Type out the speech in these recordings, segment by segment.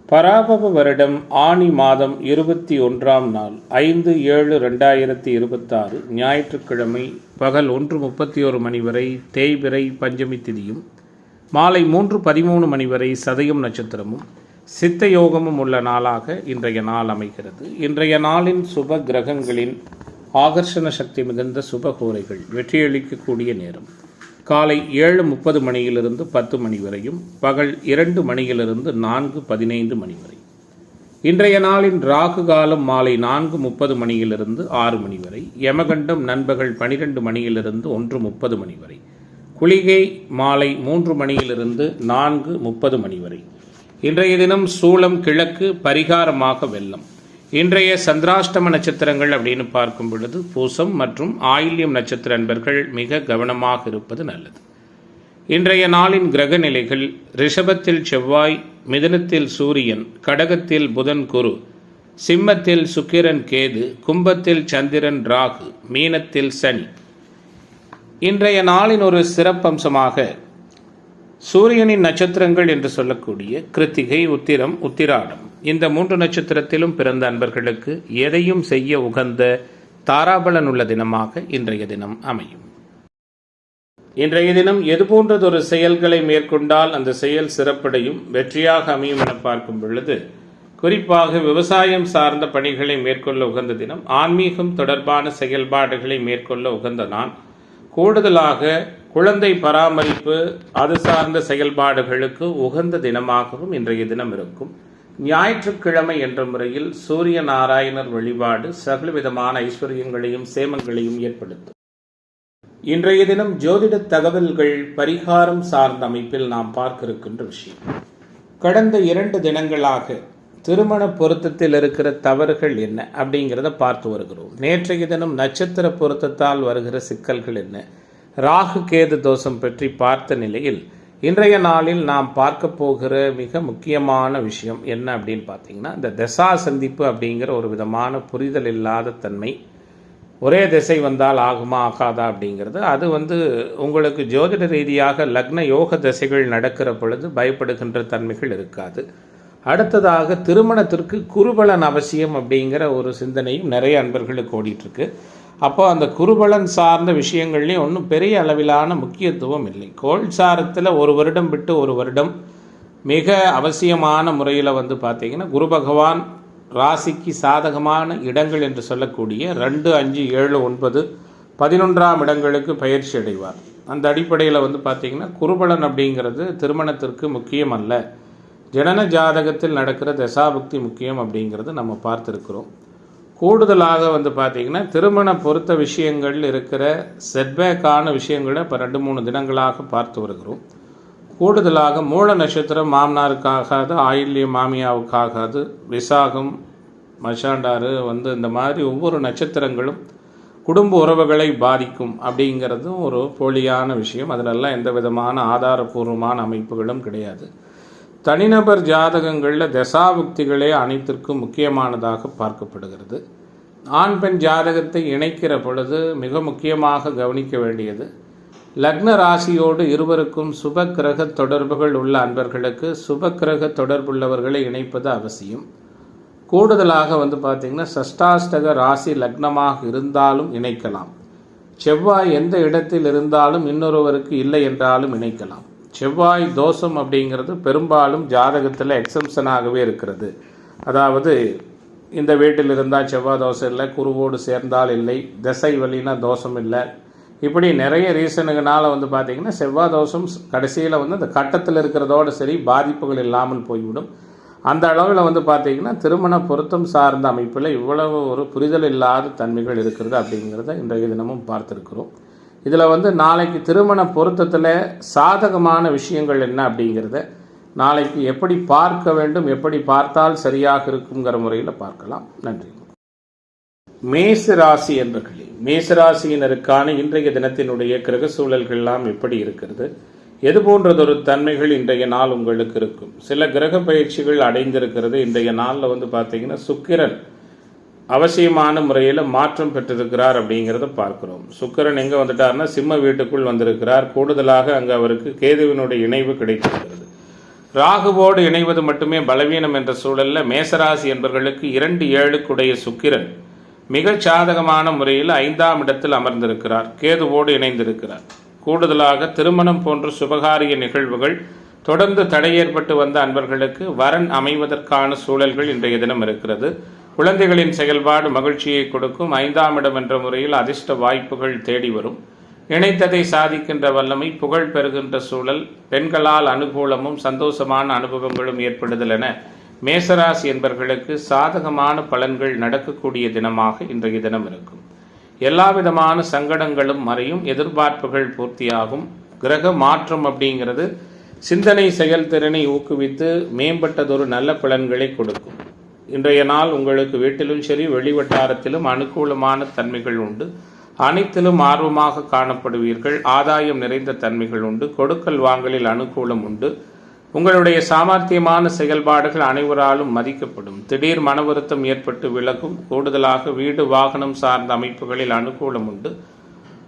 பராபவ வருடம் ஆனி மாதம் 21ஆம் நாள் 5/7/2026 ஞாயிற்றுக்கிழமை பகல் 1:31 மணி வரை தேய்பிறை பஞ்சமி திதியும் மாலை 3:13 மணி வரை சதயம் நட்சத்திரமும் சித்த யோகமும் உள்ள நாளாக இன்றைய நாள் அமைகிறது. இன்றைய நாளின் சுப கிரகங்களின் ஆகர்ஷண சக்தி மிகுந்த சுபகோரைகள் வெற்றியளிக்கக்கூடிய நேரம் காலை 7:30 மணியிலிருந்து 10 மணி வரையும், பகல் 2 மணியிலிருந்து 4:15 மணி வரை. இன்றைய நாளின் ராகு காலம் மாலை 4:30 மணியிலிருந்து 6 மணி வரை, யமகண்டம் நண்பகல் 12 மணியிலிருந்து 1:30 மணி வரை, குளிகை மாலை 3 மணியிலிருந்து 4:30 மணி வரை. இன்றைய தினம் சூலம் கிழக்கு, பரிகாரமாக வெள்ளம். இன்றைய சந்திராஷ்டம நட்சத்திரங்கள் அப்படின்னு பார்க்கும் பொழுது பூசம் மற்றும் ஆயில்யம் நட்சத்திர அன்பர்கள் மிக கவனமாக இருப்பது நல்லது. இன்றைய நாளின் கிரக நிலைகள்: ரிஷபத்தில் செவ்வாய், மிதுனத்தில் சூரியன், கடகத்தில் புதன் குரு, சிம்மத்தில் சுக்கிரன் கேது, கும்பத்தில் சந்திரன் ராகு, மீனத்தில் சனி. இன்றைய நாளின் ஒரு சிறப்பம்சமாக சூரியனின் நட்சத்திரங்கள் என்று சொல்லக்கூடிய கிருத்திகை, உத்திரம், உத்திராடம் இந்த 3 நட்சத்திரத்திலும் பிறந்த அன்பர்களுக்கு எதையும் செய்ய உகந்த தாராபலன் உள்ள தினமாக இன்றைய தினம் அமையும். இன்றைய தினம் எது போன்றதொரு செயல்களை மேற்கொண்டால் அந்த செயல் சிறப்படையும் வெற்றியாக அமையும் என பார்க்கும் பொழுது, குறிப்பாக விவசாயம் சார்ந்த பணிகளை மேற்கொள்ள உகந்த தினம், ஆன்மீகம் தொடர்பான செயல்பாடுகளை மேற்கொள்ள உகந்த நாள், கூடுதலாக குழந்தை பராமரிப்பு அது சார்ந்த செயல்பாடுகளுக்கு உகந்த தினமாகவும் இன்றைய தினம் இருக்கும். ஞாயிற்றுக்கிழமை என்ற முறையில் சூரிய நாராயணர் வழிபாடு சகலவிதமான ஐஸ்வர்யங்களையும் சேமங்களையும் ஏற்படுத்தும். இன்றைய தினம் ஜோதிட தகவல்கள் பரிகாரம் சார்ந்த அமைப்பில் நாம் பார்க்க இருக்கின்ற விஷயம், கடந்த 2 தினங்களாக திருமண பொருத்தத்தில் இருக்கிற தவறுகள் என்ன அப்படிங்கிறத பார்த்து வருகிறோம். நேற்றைய தினம் நட்சத்திர பொருத்தத்தால் வருகிற சிக்கல்கள் என்ன, ராகு கேது தோஷம் பற்றி பார்த்த நிலையில் இன்றைய நாளில் நாம் பார்க்க போகிற மிக முக்கியமான விஷயம் என்ன அப்படின்னு பார்த்தீங்கன்னா, இந்த தசா சந்திப்பு அப்படிங்கிற ஒரு விதமான புரிதல் இல்லாத தன்மை. ஒரே திசை வந்தால் ஆகுமா ஆகாதா அப்படிங்கிறது, அது உங்களுக்கு ஜோதிட ரீதியாக லக்ன யோக திசைகள் நடக்கிற பொழுது பயப்படுகின்ற தன்மைகள் இருக்காது. அடுத்ததாக திருமணத்திற்கு குருபலன் அவசியம் அப்படிங்கிற ஒரு சிந்தனையும் நிறைய அன்பர்களுக்கு ஓடிட்டுருக்கு. அப்போ அந்த குருபலன் சார்ந்த விஷயங்கள்லேயும் ஒன்றும் பெரிய அளவிலான முக்கியத்துவம் இல்லை. கோல்சாரத்தில் 1 வருடம் விட்டு 1 வருடம் மிக அவசியமான முறையில் பார்த்திங்கன்னா குரு பகவான் ராசிக்கு சாதகமான இடங்கள் என்று சொல்லக்கூடிய 2, 5, 7, 9, 11ஆம் இடங்களுக்கு பயிற்சி அடைவார். அந்த அடிப்படையில் பார்த்திங்கன்னா குருபலன் அப்படிங்கிறது திருமணத்திற்கு முக்கியம் அல்ல, ஜனன ஜாதகத்தில் நடக்கிற தசாபுக்தி முக்கியம் அப்படிங்கிறது நம்ம பார்த்துருக்கிறோம். கூடுதலாக பார்த்திங்கன்னா திருமண பொருத்த விஷயங்கள் இருக்கிற செட்பேக்கான விஷயங்களை இப்போ 2-3 தினங்களாக பார்த்து வருகிறோம். கூடுதலாக மூல நட்சத்திரம் மாமனாருக்காகாது, ஆயில்யம் மாமியாவுக்காகாது, விசாகம் மஷாண்டாறு இந்த மாதிரி ஒவ்வொரு நட்சத்திரங்களும் குடும்ப உறவுகளை பாதிக்கும் அப்படிங்கிறதும் ஒரு போலியான விஷயம். அதிலெல்லாம் எந்த விதமான ஆதாரபூர்வமான அமைப்புகளும் கிடையாது. தனிநபர் ஜாதகங்களில் தசாபுக்திகளே அனைத்திற்கும் முக்கியமானதாக பார்க்கப்படுகிறது. ஆண் பெண் ஜாதகத்தை இணைக்கிற பொழுது மிக முக்கியமாக கவனிக்க வேண்டியது, லக்ன ராசியோடு இருவருக்கும் சுப கிரக தொடர்புகள் உள்ள அன்பர்களுக்கு சுப கிரக தொடர்புள்ளவர்களை இணைப்பது அவசியம். கூடுதலாக பார்த்திங்கன்னா சஷ்டாஷ்டக ராசி லக்னமாக இருந்தாலும் இணைக்கலாம். செவ்வாய் எந்த இடத்தில் இருந்தாலும் இன்னொருவருக்கு இல்லை என்றாலும் இணைக்கலாம். செவ்வாய் தோஷம் அப்படிங்கிறது பெரும்பாலும் ஜாதகத்தில் எக்ஸம்ஷனாகவே இருக்கிறது. அதாவது இந்த வீட்டில் இருந்தால் செவ்வாய் தோஷம் இல்லை, குருவோடு சேர்ந்தால் இல்லை, திசை வழினா தோஷம் இல்லை, இப்படி நிறைய ரீசனுங்களால் பார்த்திங்கன்னா செவ்வாய் தோஷம் கடைசியில் அந்த கட்டத்தில் இருக்கிறதோடு சரி பாதிப்புகள் இல்லாமல் போய்விடும். அந்த அளவில் பார்த்திங்கன்னா திருமண பொருத்தம் சார்ந்த அமைப்பில் இவ்வளவு ஒரு புரிதல் இல்லாத தன்மைகள் இருக்கிறது அப்படிங்கிறத இன்றைய தினமும் பார்த்துருக்கிறோம். இதில் நாளைக்கு திருமண பொருத்தத்தில் சாதகமான விஷயங்கள் என்ன அப்படிங்கிறத நாளைக்கு எப்படி பார்க்க வேண்டும், எப்படி பார்த்தால் சரியாக இருக்குங்கிற முறையில் பார்க்கலாம். நன்றி. மேசராசி என்பர்களே, மேசராசியினருக்கான இன்றைய தினத்தினுடைய கிரக சூழல்கள்லாம் எப்படி இருக்கிறது, எது போன்றதொரு தன்மைகள் இன்றைய நாள் உங்களுக்கு இருக்கும். சில கிரக பயிற்சிகள் அடைந்திருக்கிறது. இன்றைய நாளில் பார்த்திங்கன்னா சுக்கிரன் அவசியமான முறையில் மாற்றம் பெற்றிருக்கிறார் அப்படிங்கிறத பார்க்குறோம். சுக்கிரன் எங்கே வந்துட்டார்னா சிம்ம வீட்டுக்குள் வந்திருக்கிறார். கூடுதலாக அங்கே அவருக்கு கேதுவினுடைய இணைவு கிடைத்திருக்கிறது. ராகுவோடு இணைவது மட்டுமே பலவீனம் என்ற சூழல்ல மேசராசி என்பவர்களுக்கு 2-7 சுக்கிரன் மிக சாதகமான முறையில் 5ஆம் இடத்தில் அமர்ந்திருக்கிறார். கேதுவோடு இணைந்திருக்கிறார். கூடுதலாக திருமணம் போன்ற சுபகாரிய நிகழ்வுகள் தொடர்ந்து தடை ஏற்பட்டு வந்த அன்பர்களுக்கு வரன் அமைவதற்கான சூழல்கள் இன்றைய தினம் இருக்கிறது. குழந்தைகளின் செயல்பாடு மகிழ்ச்சியை கொடுக்கும். 5ஆம் இடம் என்ற முறையில் அதிர்ஷ்ட வாய்ப்புகள் தேடி வரும். நினைத்ததை சாதிக்கின்ற வல்லமை, புகழ் பெறுகின்ற சூழல், பெண்களால் அனுகூலமும் சந்தோஷமான அனுபவங்களும் ஏற்படுதல் என மேசராசி என்பவர்களுக்கு சாதகமான பலன்கள் நடக்கக்கூடிய தினமாக இன்றைய தினம் இருக்கும். எல்லா விதமான சங்கடங்களும் மறையும். எதிர்பார்ப்புகள் பூர்த்தியாகும். கிரக மாற்றம் அப்படிங்கிறது சிந்தனை செயல்திறனை ஊக்குவித்து மேம்பட்டதொரு நல்ல பலன்களை கொடுக்கும். இன்றைய நாள் உங்களுக்கு வீட்டிலும் சரி வெளிவட்டாரத்திலும் அனுகூலமான தன்மைகள் உண்டு. அனைத்திலும் ஆர்வமாக காணப்படுவீர்கள். ஆதாயம் நிறைந்த தன்மைகள் உண்டு. கொடுக்கல் வாங்கலில் அனுகூலம் உண்டு. உங்களுடைய சாமர்த்தியமான செயல்பாடுகள் அனைவராலும் மதிக்கப்படும். திடீர் மன வருத்தம் ஏற்பட்டு விலகும். கூடுதலாக வீடு வாகனம் சார்ந்த அமைப்புகளில் அனுகூலம் உண்டு.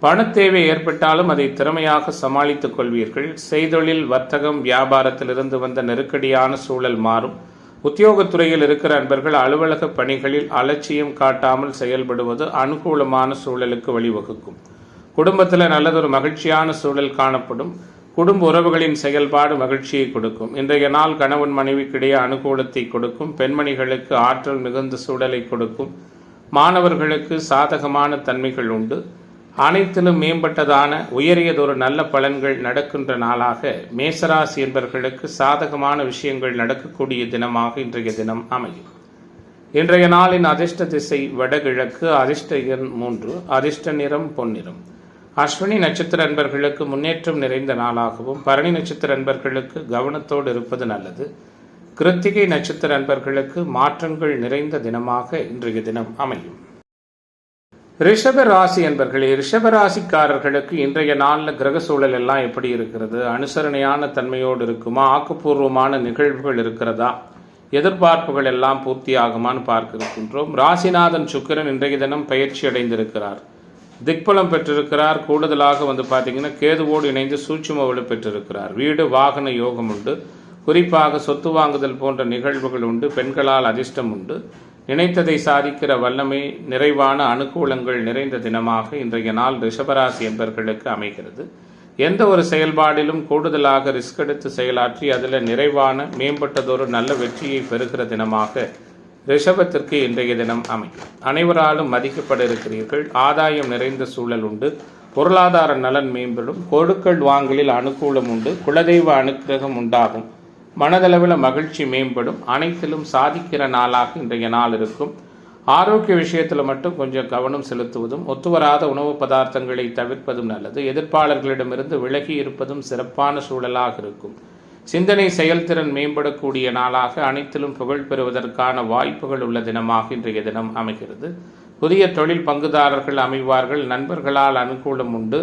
பணத்தேவை ஏற்பட்டாலும் அதை திறமையாக சமாளித்துக் கொள்வீர்கள். செய்தொழில், வர்த்தகம், வியாபாரத்திலிருந்து வந்த நெருக்கடியான சூழல் மாறும். உத்தியோகத்துறையில் இருக்கிற அன்பர்கள் அலுவலக பணிகளில் அலட்சியம் காட்டாமல் செயல்படுவது அனுகூலமான சூழலுக்கு வழிவகுக்கும். குடும்பத்தில் நல்லதொரு மகிழ்ச்சியான சூழல் காணப்படும். குடும்ப உறவுகளின் செயல்பாடு மகிழ்ச்சியை கொடுக்கும். இன்றைய நாள் கணவன் மனைவிக்கிடையே அனுகூலத்தை கொடுக்கும். பெண்மணிகளுக்கு ஆற்றல் மிகுந்த சூழலை கொடுக்கும். மாணவர்களுக்கு சாதகமான தன்மைகள் உண்டு. அனைத்திலும் மேம்பட்டதான உயரியதொரு நல்ல பலன்கள் நடக்கின்ற நாளாக மேசராசி என்பவர்களுக்கு சாதகமான விஷயங்கள் நடக்கக்கூடிய தினமாக இன்றைய தினம் அமையும். இன்றைய நாளின் அதிர்ஷ்ட திசை வடகிழக்கு. அதிர்ஷ்ட எண் 3. அதிர்ஷ்ட நிறம் பொன்னிறம். அஸ்வினி நட்சத்திர அன்பர்களுக்கு முன்னேற்றம் நிறைந்த நாளாகவும், பரணி நட்சத்திர அன்பர்களுக்கு கவனத்தோடு இருப்பது நல்லது. கிருத்திகை நட்சத்திர அன்பர்களுக்கு மாற்றங்கள் நிறைந்த தினமாக இன்றைய தினம் அமையும். ரிஷப ராசி என்பர்களே, ரிஷபராசிக்காரர்களுக்கு இன்றைய நாளில் கிரக சூழல் எல்லாம் எப்படி இருக்கிறது? அனுசரணையான தன்மையோடு இருக்குமா? ஆக்கப்பூர்வமான நிகழ்வுகள் இருக்கிறதா? எதிர்பார்ப்புகள் எல்லாம் பூர்த்தியாகுமான்னு பார்க்க இருக்கின்றோம். ராசிநாதன் சுக்கிரன் இன்றைய தினம் பயிற்சி அடைந்திருக்கிறார். திக்பலம் பெற்றிருக்கிறார். கூடுதலாக பார்த்தீங்கன்னா கேதுவோடு இணைந்து சூட்சும வலு பெற்றிருக்கிறார். வீடு வாகன யோகம் உண்டு. குறிப்பாக சொத்து வாங்குதல் போன்ற நிகழ்வுகள் உண்டு. பெண்களால் அதிர்ஷ்டம் உண்டு. நினைத்ததை சாதிக்கிற வல்லமை, நிறைவான அனுகூலங்கள் நிறைந்த தினமாக இன்றைய நாள் ரிஷபராசி என்பவர்களுக்கு அமைகிறது. எந்த ஒரு செயல்பாடிலும் கூடுதலாக ரிஸ்க் எடுத்து செயலாற்றி அதில் நிறைவான மேம்பட்டதொரு நல்ல வெற்றியை பெறுகிற தினமாக ரிஷபத்திற்கு இன்றைய தினம் அமையும். அனைவராலும் மதிக்கப்பட இருக்கிறீர்கள். ஆதாயம் நிறைந்த சூழல் உண்டு. பொருளாதார நலன் மேம்படும். கொடுக்கல் வாங்கலில் அனுகூலம் உண்டு. குலதெய்வ அனுக்கிரகம் உண்டாகும். மனதளவில் மகிழ்ச்சி மேம்படும். அனைத்திலும் சாதிக்கிற நாளாக இன்றைய நாள் இருக்கும். ஆரோக்கிய விஷயத்தில் மட்டும் கொஞ்சம் கவனம் செலுத்துவதும், ஒத்துவராத உணவு பதார்த்தங்களை தவிர்ப்பதும் நல்லது. எதிர்ப்பாளர்களிடமிருந்து விலகி இருப்பதும் சிறப்பான சூழலாக இருக்கும். சிந்தனை செயல்திறன் மேம்படக்கூடிய நாளாக, அனைத்திலும் புகழ் பெறுவதற்கான வாய்ப்புகள் உள்ள தினமாக இன்றைய தினம் அமைகிறது. புதிய தொழில் பங்குதாரர்கள் அமைவார்கள். நண்பர்களால் அனுகூலம் உண்டு.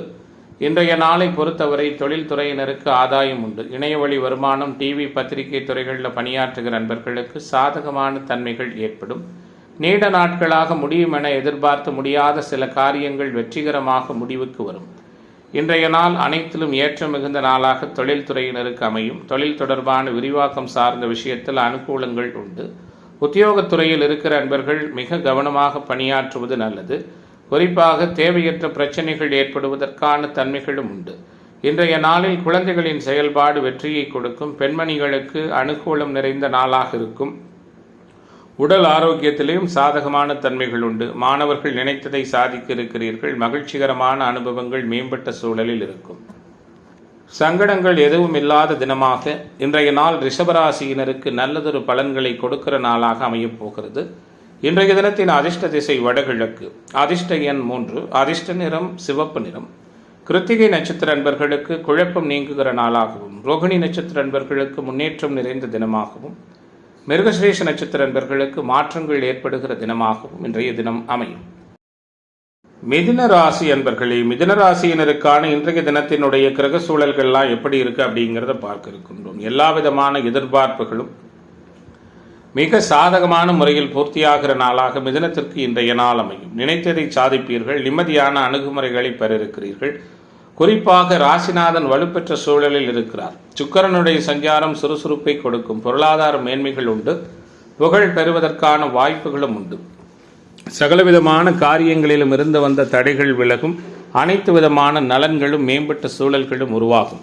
இன்றைய நாளை பொறுத்தவரை தொழில்துறையினருக்கு ஆதாயம் உண்டு. இணையவழி வருமானம், டிவி, பத்திரிகை துறைகளில் பணியாற்றுகிற நண்பர்களுக்கு சாதகமான தன்மைகள் ஏற்படும். நீண்ட நாட்களாக முடியும் என எதிர்பார்த்து முடியாத சில காரியங்கள் வெற்றிகரமாக முடிவுக்கு வரும். இன்றைய நாள் அனைத்திலும் ஏற்றம் மிகுந்த நாளாக தொழில்துறையினருக்கு அமையும். தொழில் தொடர்பான விரிவாக்கம் சார்ந்த விஷயத்தில் அனுகூலங்கள் உண்டு. உத்தியோகத்துறையில் இருக்கிற நண்பர்கள் மிக கவனமாக பணியாற்றுவது நல்லது. குறிப்பாக தேவையற்ற பிரச்சனைகள் ஏற்படுவதற்கான தன்மைகளும் உண்டு. இன்றைய நாளில் குழந்தைகளின் செயல்பாடு வெற்றியை கொடுக்கும். பெண்மணிகளுக்கு அனுகூலம் நிறைந்த நாளாக இருக்கும். உடல் ஆரோக்கியத்திலேயும் சாதகமான தன்மைகள் உண்டு. மாணவர்கள் நினைத்ததை சாதிக்க இருக்கிறீர்கள். மகிழ்ச்சிகரமான அனுபவங்கள் மேம்பட்ட சூழலில் இருக்கும். சங்கடங்கள் எதுவும் இல்லாத தினமாக இன்றைய நாள் ரிஷபராசியினருக்கு நல்லதொரு பலன்களை கொடுக்கிற நாளாக அமையப் போகிறது. இன்றைய தினத்தின் அதிர்ஷ்ட திசை வடகிழக்கு. அதிர்ஷ்ட எண் 3. அதிர்ஷ்ட நிறம் சிவப்பு நிறம். கிருத்திகை நட்சத்திர அன்பர்களுக்கு குழப்பம் நீங்குகிற நாளாகவும், ரோகிணி நட்சத்திர அன்பர்களுக்கு முன்னேற்றம் நிறைந்த தினமாகவும், மிருகசிரேஷ நட்சத்திர அன்பர்களுக்கு மாற்றங்கள் ஏற்படுகிற தினமாகவும் இன்றைய தினம் அமையும். மிதுன ராசி அன்பர்களே, மிதுன ராசியினருக்கான இன்றைய தினத்தினுடைய கிரக சூழல்கள்லாம் எப்படி இருக்கு அப்படிங்கிறத பார்க்க இருக்கின்றோம். எல்லா விதமான எதிர்பார்ப்புகளும் மிக சாதகமான முறையில் பூர்த்தியாகிற நாளாக மிதுனத்திற்கு இன்றைய நாள் அமையும். நினைத்ததை சாதிப்பீர்கள். நிம்மதியான அணுகுமுறைகளை பெற இருக்கிறீர்கள். குறிப்பாக ராசிநாதன் வலுப்பெற்ற சூழலில் இருக்கிறார். சுக்கிரனுடைய சஞ்சாரம் சுறுசுறுப்பை கொடுக்கும். பொருளாதார மேன்மைகள் உண்டு. புகழ் பெறுவதற்கான வாய்ப்புகளும் உண்டு. சகலவிதமான காரியங்களிலும் இருந்து வந்த தடைகள் விலகும். அனைத்து விதமான நலன்களும் மேம்பட்ட சூழல்களும் உருவாகும்.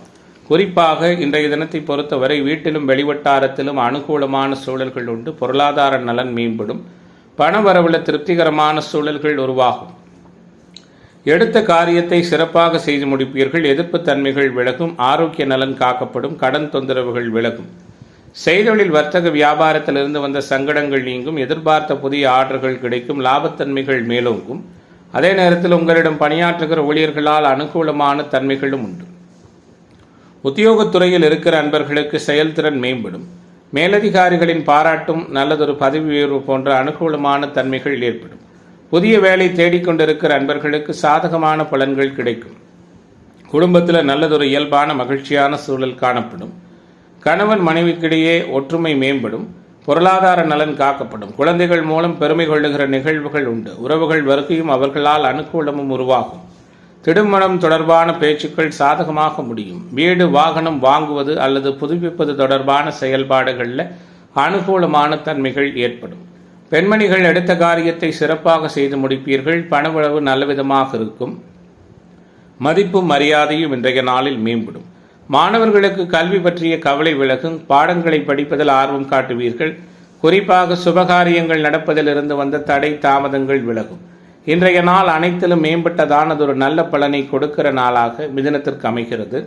குறிப்பாக இன்றைய தினத்தை பொறுத்தவரை வீட்டிலும் வெளிவட்டாரத்திலும் அனுகூலமான சூழல்கள் உண்டு. பொருளாதார நலன் மேம்படும். பணவரவுல திருப்திகரமான சூழல்கள் உருவாகும். எடுத்த காரியத்தை சிறப்பாக செய்து முடிப்பீர்கள். எதிர்ப்பு தன்மைகள் விலகும். ஆரோக்கிய நலன் காக்கப்படும். கடன் தொந்தரவுகள் விலகும். செய்தொழில் வர்த்தக வியாபாரத்திலிருந்து வந்த சங்கடங்கள் நீங்கும். எதிர்பார்த்த புதிய ஆர்டர்கள் கிடைக்கும். லாபத்தன்மைகள் மேலோங்கும். அதே நேரத்தில் உங்களிடம் பணியாற்றுகிற ஊழியர்களால் அனுகூலமான தன்மைகளும் உண்டு. உத்தியோகத்துறையில் இருக்கிற அன்பர்களுக்கு செயல்திறன் மேம்படும். மேலதிகாரிகளின் பாராட்டும் நல்லதொரு பதவி உயர்வு போன்ற அனுகூலமான தன்மைகள் ஏற்படும். புதிய வேலை தேடிக்கொண்டிருக்கிற அன்பர்களுக்கு சாதகமான பலன்கள் கிடைக்கும். குடும்பத்தில் நல்லதொரு இயல்பான மகிழ்ச்சியான சூழல் காணப்படும். கணவன் மனைவிக்கிடையே ஒற்றுமை மேம்படும். பொருளாதார நலன் காக்கப்படும். குழந்தைகள் மூலம் பெருமை கொள்ளுகிற நிகழ்வுகள் உண்டு. உறவுகள் வருகையும் அவர்களால் அனுகூலமும் உருவாகும். திருமணம் தொடர்பான பேச்சுக்கள் சாதகமாக முடியும். வீடு வாகனம் வாங்குவது அல்லது புதுப்பிப்பது தொடர்பான செயல்பாடுகளில் அனுகூலமான தன்மைகள் ஏற்படும். பெண்மணிகள் எடுத்த காரியத்தை சிறப்பாக செய்து முடிப்பீர்கள். பணவளவு நல்லவிதமாக இருக்கும். மதிப்பும் மரியாதையும் இன்றைய நாளில் மேம்படும். மாணவர்களுக்கு கல்வி பற்றிய கவலை விலகும். பாடங்களை படிப்பதில் ஆர்வம் காட்டுவீர்கள். குறிப்பாக சுபகாரியங்கள் நடப்பதிலிருந்து வந்த தடை தாமதங்கள் விலகும். இன்றைய நாள் அனைத்திலும் மேம்பட்டதானதொரு நல்ல பலனை கொடுக்கிற நாளாக மிதுனத்திற்கு அமைகிறது.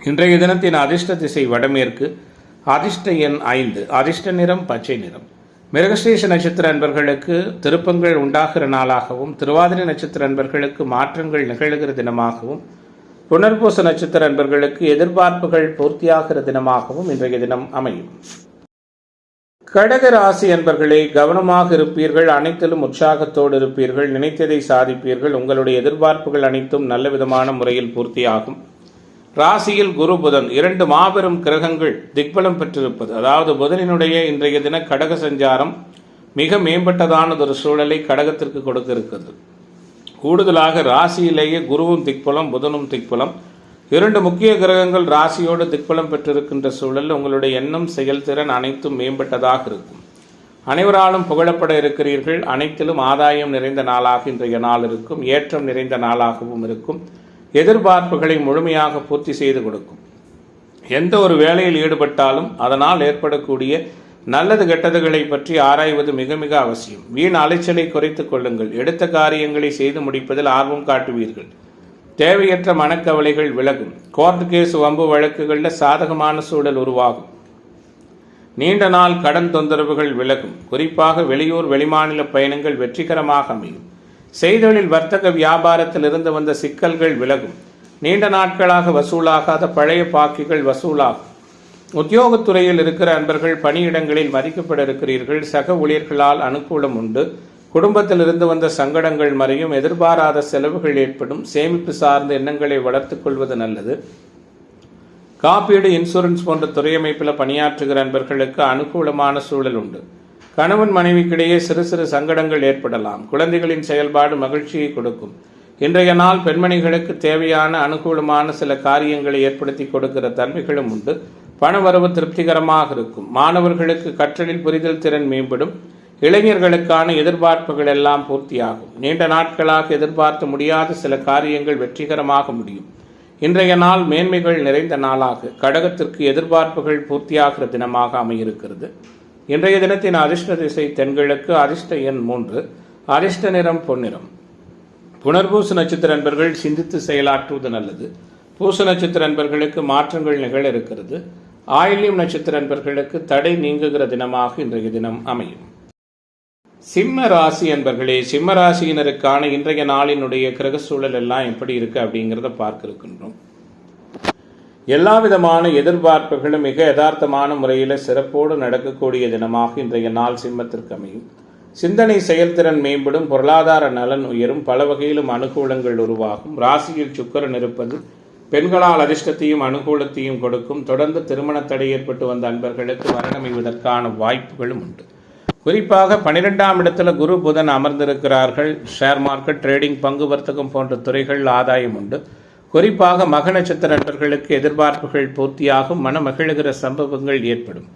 இன்றைய தினத்தின் அதிர்ஷ்ட திசை வடமேற்கு. அதிர்ஷ்ட எண் 5. அதிர்ஷ்ட நிறம் பச்சை நிறம். மிருகசீரிஷ நட்சத்திர அன்பர்களுக்கு திருப்பங்கள் உண்டாகிற நாளாகவும், திருவாதிரை நட்சத்திர அன்பர்களுக்கு மாற்றங்கள் நிகழ்கிற தினமாகவும், புனர்பூச நட்சத்திர அன்பர்களுக்கு எதிர்பார்ப்புகள் பூர்த்தியாகிற தினமாகவும் இன்றைய தினம் அமையும். கடக ராசி அன்பர்களே, கவனமாக இருப்பீர்கள். அனைத்திலும் உற்சாகத்தோடு இருப்பீர்கள். நினைத்ததை சாதிப்பீர்கள். உங்களுடைய எதிர்பார்ப்புகள் அனைத்தும் நல்ல விதமான முறையில் பூர்த்தியாகும். ராசியில் குரு புதன் 2 மாபெரும் கிரகங்கள் திக்பலம் பெற்றிருப்பது, அதாவது புதனினுடைய இன்றைய தின கடக சஞ்சாரம் மிக மேம்பட்டதானதொரு சூழலை கடகத்திற்கு கொடுக்க இருக்கிறது. கூடுதலாக ராசியிலேயே குருவும் திக்பலம், புதனும் திக்பலம், 2 முக்கிய கிரகங்கள் ராசியோடு திக்பலம் பெற்றிருக்கின்ற சூழல் உங்களுடைய எண்ணம், செயல்திறன் அனைத்தும் மேம்பட்டதாக இருக்கும். அனைவராலும் புகழப்பட இருக்கிறீர்கள். அனைத்திலும் ஆதாயம் நிறைந்த நாளாக இன்றைய நாள் இருக்கும். ஏற்றம் நிறைந்த நாளாகவும் இருக்கும். எதிர்பார்ப்புகளை முழுமையாக பூர்த்தி செய்து கொடுக்கும். எந்த ஒரு வேலையில் ஈடுபட்டாலும் அதனால் ஏற்படக்கூடிய நல்லது கெட்டதுகளை பற்றி ஆராய்வது மிக மிக அவசியம். வீண் அலைச்சலை குறைத்துக் கொள்ளுங்கள். எடுத்த காரியங்களை செய்து முடிப்பதில் ஆர்வம் காட்டுவீர்கள். தேவையற்ற மனக்கவலைகள் விலகும். கோர்ட் கேஸ் வம்பு வழக்குகளில் சாதகமான சூழல் உருவாகும். நீண்ட நாள் கடன் தொந்தரவுகள் விலகும். குறிப்பாக வெளியூர் வெளிமாநில பயணங்கள் வெற்றிகரமாக அமையும். செய்தொழில் வர்த்தக வியாபாரத்தில் இருந்து வந்த சிக்கல்கள் விலகும். நீண்ட நாட்களாக வசூலாகாத பழைய பாக்கிகள் வசூலாகும். உத்தியோகத்துறையில் இருக்கிற அன்பர்கள் பணியிடங்களில் மதிக்கப்பட இருக்கிறீர்கள். சக ஊழியர்களால் அனுகூலம் உண்டு. குடும்பத்தில் இருந்து வந்த சங்கடங்கள் மறையும். எதிர்பாராத செலவுகள் ஏற்படும். சேமிப்பு சார்ந்த எண்ணங்களை வளர்த்துக் கொள்வது நல்லது. காப்பீடு, இன்சூரன்ஸ் போன்ற துறை அமைப்பில் பணியாற்றுகிற அன்பர்களுக்கு அனுகூலமான சூழல் உண்டு. கணவன் மனைவிக்கிடையே சிறு சிறு சங்கடங்கள் ஏற்படலாம். குழந்தைகளின் செயல்பாடு மகிழ்ச்சியை கொடுக்கும். இன்றைய நாள் பெண்மணிகளுக்கு தேவையான அனுகூலமான சில காரியங்களை ஏற்படுத்தி கொடுக்கிற தன்மைகளும் உண்டு. பணவரவு திருப்திகரமாக இருக்கும். மாணவர்களுக்கு கற்றலில் புரிதல் திறன் மேம்படும். இளைஞர்களுக்கான எதிர்பார்ப்புகள் எல்லாம் பூர்த்தியாகும். நீண்ட நாட்களாக எதிர்பார்த்த முடியாத சில காரியங்கள் வெற்றிகரமாக முடியும். இன்றைய நாள் மேன்மைகள் நிறைந்த நாளாக கடகத்திற்கு எதிர்பார்ப்புகள் பூர்த்தியாகிற தினமாக அமையிருக்கிறது. இன்றைய தினத்தின் அதிர்ஷ்ட திசை தென்கிழக்கு. அதிர்ஷ்ட எண் 3. அதிர்ஷ்ட நிறம் பொன்னிறம். புனர்பூச நட்சத்திர அன்பர்கள் சிந்தித்து செயலாற்றுவது நல்லது. பூச நட்சத்திர அன்பர்களுக்கு மாற்றங்கள் நிகழ இருக்கிறது. ஆயில்யம் நட்சத்திர அன்பர்களுக்கு தடை நீங்குகிற தினமாக இன்றைய தினம் அமையும். சிம்ம ராசி அன்பர்களே, சிம்ம ராசியினருக்கான இன்றைய நாளினுடைய கிரக சூழல் எல்லாம் எப்படி இருக்கு அப்படிங்கிறத பார்க்க இருக்கின்றோம். எல்லா விதமான எதிர்பார்ப்புகளும் மிக யதார்த்தமான முறையில் சிறப்போடு நடக்கக்கூடிய தினமாக இன்றைய நாள் சிம்மத்திற்கு அமையும். சிந்தனை செயல்திறன் மேம்படும். பொருளாதார நலன் உயரும். பல வகையிலும் அனுகூலங்கள் உருவாகும். ராசியில் சுக்கிரன் இருப்பது பெண்களால் அதிர்ஷ்டத்தையும் அனுகூலத்தையும் கொடுக்கும். தொடர்ந்து திருமண தடை ஏற்பட்டு வந்த அன்பர்களுக்கு மரணமைவதற்கான வாய்ப்புகளும் உண்டு. குறிப்பாக 12ஆம் இடத்துல குரு புதன் அமர்ந்திருக்கிறார்கள். ஷேர் மார்க்கெட், ட்ரேடிங், பங்கு வர்த்தகம் போன்ற துறைகள் ஆதாயம் உண்டு. குறிப்பாக மக நட்சத்திர நண்பர்களுக்கு எதிர்பார்ப்புகள் பூர்த்தியாகும், மன மகிழுகிற சம்பவங்கள் ஏற்படும்.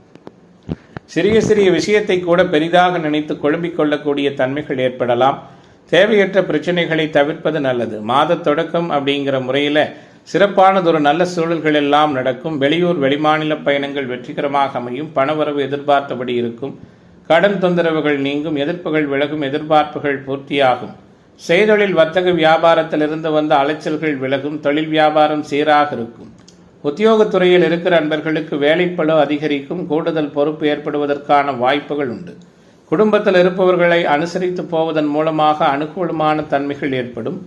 சிறிய சிறிய விஷயத்தை கூட பெரிதாக நினைத்து குழம்பிக் கொள்ளக்கூடிய தன்மைகள் ஏற்படலாம். தேவையற்ற பிரச்சனைகளை தவிர்ப்பது நல்லது. மாத தொடக்கம் அப்படிங்கிற முறையில் சிறப்பானதொரு நல்ல சூழல்கள் எல்லாம் நடக்கும். வெளியூர் வெளிமாநில பயணங்கள் வெற்றிகரமாக அமையும். பணவரவு எதிர்பார்த்தபடி இருக்கும். கடன் தொந்தரவுகள் நீங்கும். எதிர்ப்புகள் விலகும். எதிர்பார்ப்புகள் பூர்த்தியாகும். செய்தொழில் வர்த்தக வியாபாரத்தில் இருந்து வந்த அலைச்சல்கள் விலகும். தொழில் வியாபாரம் சீராக இருக்கும். உத்தியோகத்துறையில் இருக்கிற அன்பர்களுக்கு வேலைப்பளு அதிகரிக்கும். கூடுதல் பொறுப்பு ஏற்படுவதற்கான வாய்ப்புகள் உண்டு. குடும்பத்தில் இருப்பவர்களை அனுசரித்து போவதன் மூலமாக அனுகூலமான தன்மைகள் ஏற்படும்.